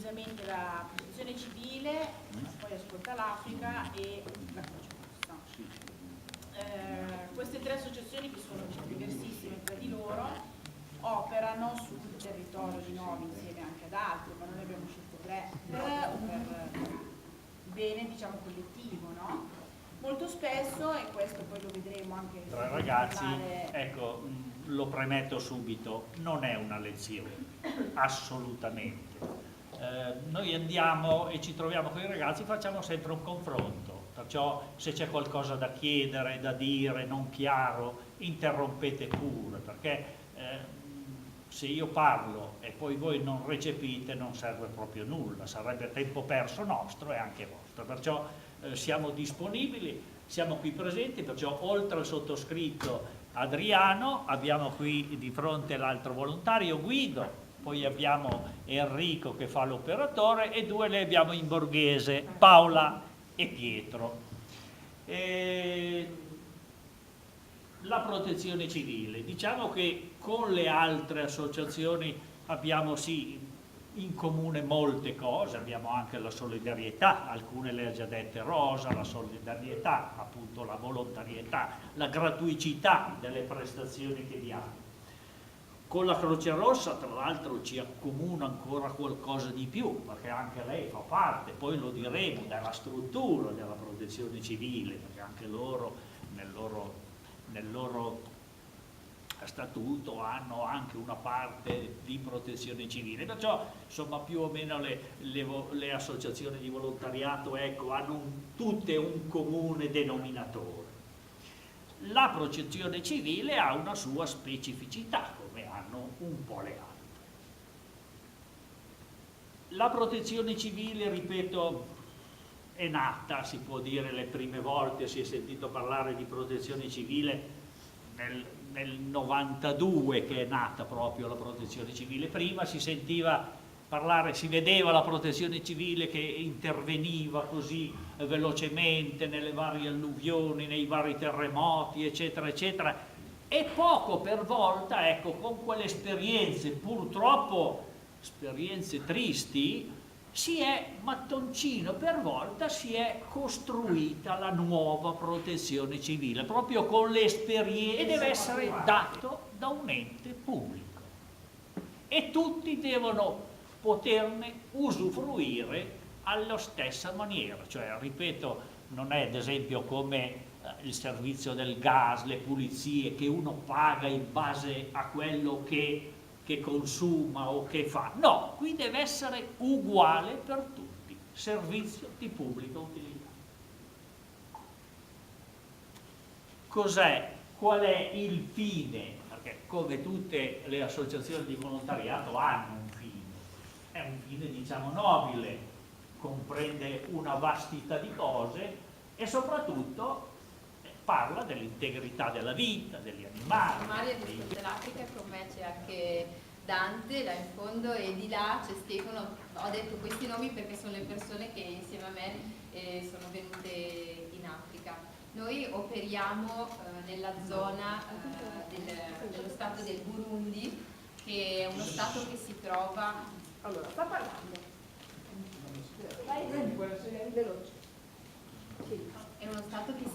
precisamente la Protezione Civile, poi Ascolta l'Africa e la Croce Rossa. Queste tre associazioni, che sono diversissime tra di loro, operano sul territorio di Novi insieme anche ad altri, ma noi abbiamo scelto tre per bene, diciamo, collettivo, no? Molto spesso, e questo poi lo vedremo anche tra ragazzi, ecco, lo premetto subito, non è una lezione, assolutamente. Noi andiamo e ci troviamo con i ragazzi, facciamo sempre un confronto, perciò se c'è qualcosa da chiedere, da dire, non chiaro, interrompete pure, perché se io parlo e poi voi non recepite non serve proprio nulla, sarebbe tempo perso nostro e anche vostro, perciò siamo disponibili, siamo qui presenti, perciò oltre al sottoscritto Adriano abbiamo qui di fronte l'altro volontario Guido, poi abbiamo Enrico che fa l'operatore e due le abbiamo in borghese, Paola e Pietro. La protezione civile, diciamo che con le altre associazioni abbiamo sì in comune molte cose, abbiamo anche la solidarietà, alcune le ha già dette Rosa, la solidarietà, appunto la volontarietà, la gratuità delle prestazioni che diamo. Con la Croce Rossa tra l'altro ci accomuna ancora qualcosa di più, perché anche lei fa parte, poi lo diremo, della struttura della protezione civile, perché anche loro nel loro statuto hanno anche una parte di protezione civile, perciò insomma più o meno le associazioni di volontariato, ecco, hanno tutte un comune denominatore. La protezione civile ha una sua specificità, come hanno un po' le altre. La protezione civile, ripeto, è nata, si può dire, le prime volte si è sentito parlare di protezione civile nel 92, che è nata proprio la protezione civile. Prima si sentiva parlare, si vedeva la protezione civile che interveniva così velocemente nelle varie alluvioni, nei vari terremoti, eccetera, eccetera, e poco per volta, ecco, con quelle esperienze, purtroppo esperienze tristi, mattoncino per volta si è costruita la nuova protezione civile, proprio con le esperienze, e deve essere dato da un ente pubblico. E tutti devono poterne usufruire alla stessa maniera, cioè, ripeto, non è ad esempio come il servizio del gas, le pulizie, che uno paga in base a quello che consuma o che fa. No, qui deve essere uguale per tutti, servizio di pubblica utilità. Qual è il fine? Perché come tutte le associazioni di volontariato hanno un fine, è un fine, diciamo, nobile, comprende una vastità di cose e soprattutto parla dell'integrità della vita, degli animali. Maria di dell'Africa, con me c'è anche Dante là in fondo e di là c'è Stefano. Ho detto questi nomi perché sono le persone che insieme a me sono venute in Africa. Noi operiamo nella zona dello stato del Burundi, che è uno stato che si trova... Allora, sta parlando. Vai, veloce. È uno stato che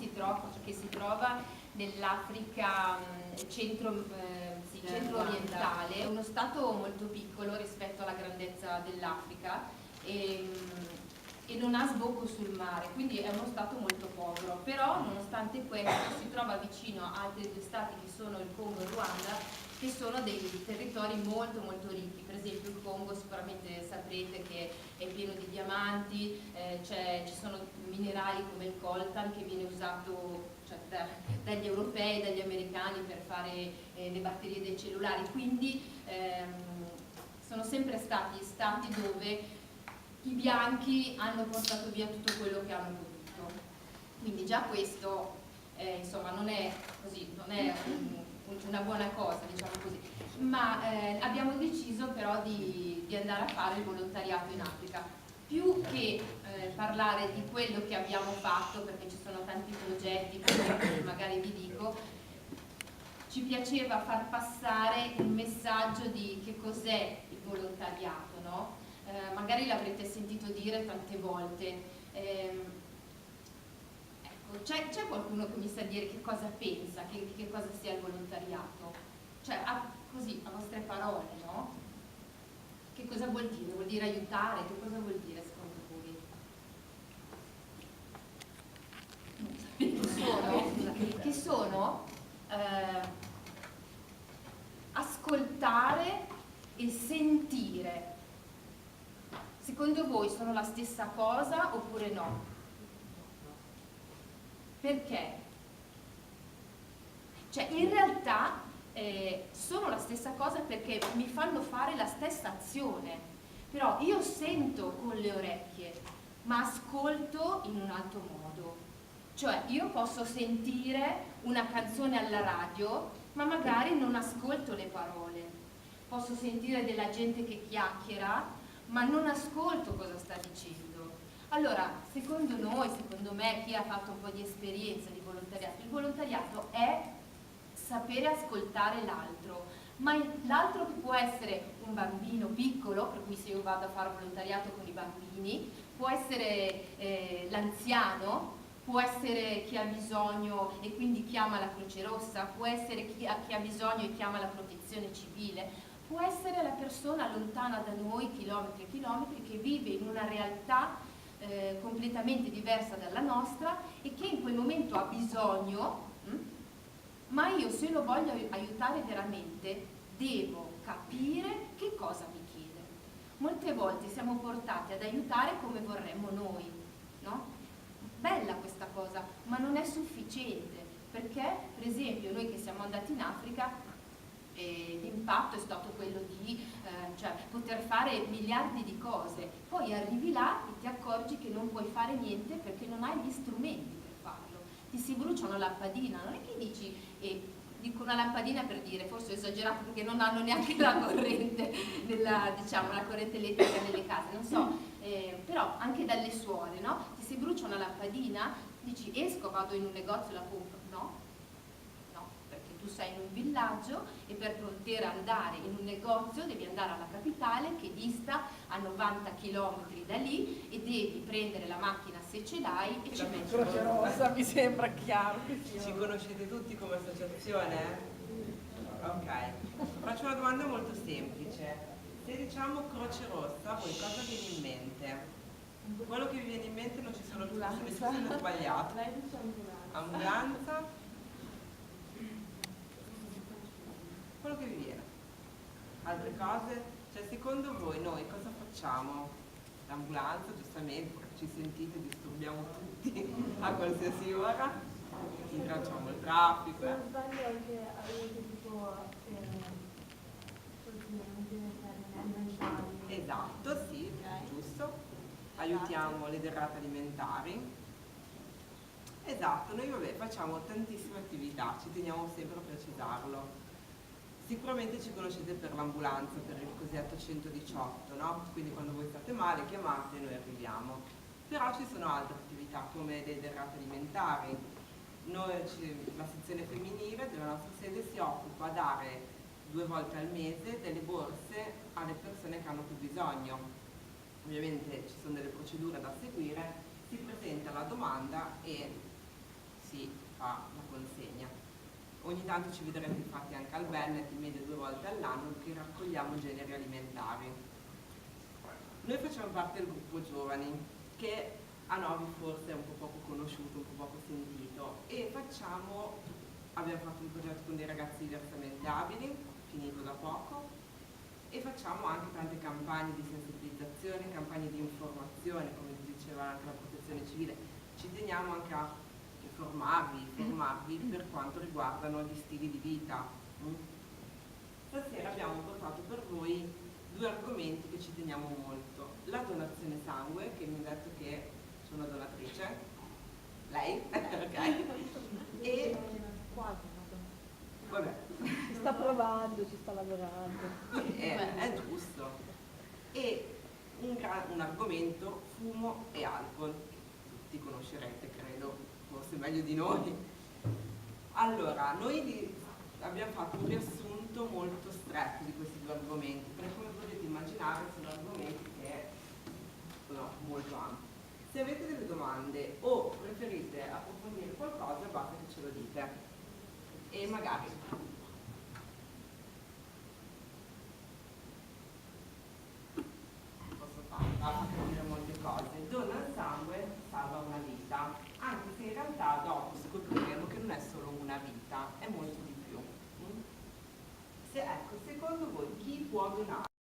si trova nell'Africa centro-orientale, è uno stato molto piccolo rispetto alla grandezza dell'Africa e non ha sbocco sul mare, quindi è uno stato molto povero, però nonostante questo si trova vicino a altri due stati che sono il Congo e il Ruanda, che sono dei territori molto molto ricchi. Per esempio il Congo sicuramente saprete che è pieno di diamanti, ci sono minerali come il coltan che viene usato dagli europei, dagli americani per fare le batterie dei cellulari, quindi sono sempre stati stati dove i bianchi hanno portato via tutto quello che hanno potuto. Quindi già questo insomma non è così, non è una buona cosa, diciamo così, ma abbiamo deciso però di andare a fare il volontariato in Africa. Più che parlare di quello che abbiamo fatto, perché ci sono tanti progetti che magari vi dico, ci piaceva far passare il messaggio di che cos'è il volontariato, no? magari l'avrete sentito dire tante volte. Ecco, c'è qualcuno che mi sa dire che cosa pensa, che cosa sia il volontariato? Cioè, così, a vostre parole, no? Che cosa vuol dire? Vuol dire aiutare? Che cosa vuol dire secondo voi? Che sono ascoltare e sentire. Secondo voi sono la stessa cosa oppure no? Perché? Cioè, in realtà sono la stessa cosa perché mi fanno fare la stessa azione, però io sento con le orecchie, ma ascolto in un altro modo. Cioè, io posso sentire una canzone alla radio, ma magari non ascolto le parole. Posso sentire della gente che chiacchiera, ma non ascolto cosa sta dicendo. Allora, secondo noi, secondo me, chi ha fatto un po' di esperienza di volontariato, il volontariato è sapere ascoltare l'altro, ma l'altro che può essere un bambino piccolo, per cui se io vado a fare volontariato con i bambini, può essere l'anziano, può essere chi ha bisogno e quindi chiama la Croce Rossa, può essere chi ha bisogno e chiama la Protezione Civile, può essere la persona lontana da noi, chilometri e chilometri, che vive in una realtà completamente diversa dalla nostra e che in quel momento ha bisogno, ma io se lo voglio aiutare veramente devo capire che cosa mi chiede. Molte volte siamo portati ad aiutare come vorremmo noi, no? Bella questa cosa, ma non è sufficiente, perché per esempio noi che siamo andati in Africa l'impatto è stato quello di cioè, poter fare miliardi di cose, poi arrivi là e ti accorgi che non puoi fare niente perché non hai gli strumenti per farlo, ti si brucia una lampadina, non è che dici, dico una lampadina per dire, forse ho esagerato perché non hanno neanche la corrente, diciamo, la corrente elettrica nelle case, non so, però anche dalle suore, no? Ti si brucia una lampadina, dici esco, vado in un negozio e la compro, no? Tu sei in un villaggio e per poter andare in un negozio devi andare alla capitale che dista a 90 km da lì e devi prendere la macchina se ce l'hai e ci metti. Croce Rossa mi sembra chiaro. Ci conoscete tutti come associazione? Ok, faccio una domanda molto semplice. Se diciamo Croce Rossa, voi cosa vi viene in mente? Quello che vi viene in mente non ci sono tutte le persone sbagliate. Ambulanza? Quello che vi viene. Altre cose? Cioè, secondo voi noi cosa facciamo? L'ambulanza, giustamente, perché ci sentite, disturbiamo tutti a qualsiasi ora, intralciamo il traffico. Non sbaglio anche avete tipo alimentari. Esatto, sì, giusto. Aiutiamo le derrate alimentari. Esatto, noi vabbè facciamo tantissime attività, ci teniamo sempre a precisarlo. Sicuramente ci conoscete per l'ambulanza, per il cosiddetto 118, no? Quindi quando voi state male chiamate e noi arriviamo. Però ci sono altre attività come le derrate alimentari. La sezione femminile della nostra sede si occupa a dare 2 volte al mese delle borse alle persone che hanno più bisogno. Ovviamente ci sono delle procedure da seguire, si presenta la domanda e si fa la consegna. Ogni tanto ci vedrete infatti anche al Bennet, in media 2 volte all'anno, che raccogliamo generi alimentari. Noi facciamo parte del gruppo giovani, che a Novi forse è un po' poco conosciuto, un po' poco sentito, e abbiamo fatto un progetto con dei ragazzi diversamente abili, finito da poco, e facciamo anche tante campagne di sensibilizzazione, campagne di informazione, come diceva anche la Protezione Civile. Ci teniamo anche a formarvi per quanto riguardano gli stili di vita. Stasera abbiamo portato per voi 2 argomenti che ci teniamo molto. La donazione sangue, che mi ha detto che sono una donatrice. Lei? Ok. E Quasi. vabbè. Ci sta provando, ci sta lavorando. È giusto. E un argomento, fumo e alcol. Tutti conoscerete, credo, forse meglio di noi. Allora, noi abbiamo fatto un riassunto punto molto stretto di questi due argomenti, perché come potete immaginare sono argomenti che sono molto ampi. Se avete delle domande o preferite approfondire qualcosa, basta che ce lo dite. E magari posso farla, capire molte cose. Dona il sangue salva una vita, anche se in realtà dopo scopriremo che non è solo una vita, è molto di più. Ecco, secondo voi chi può donare?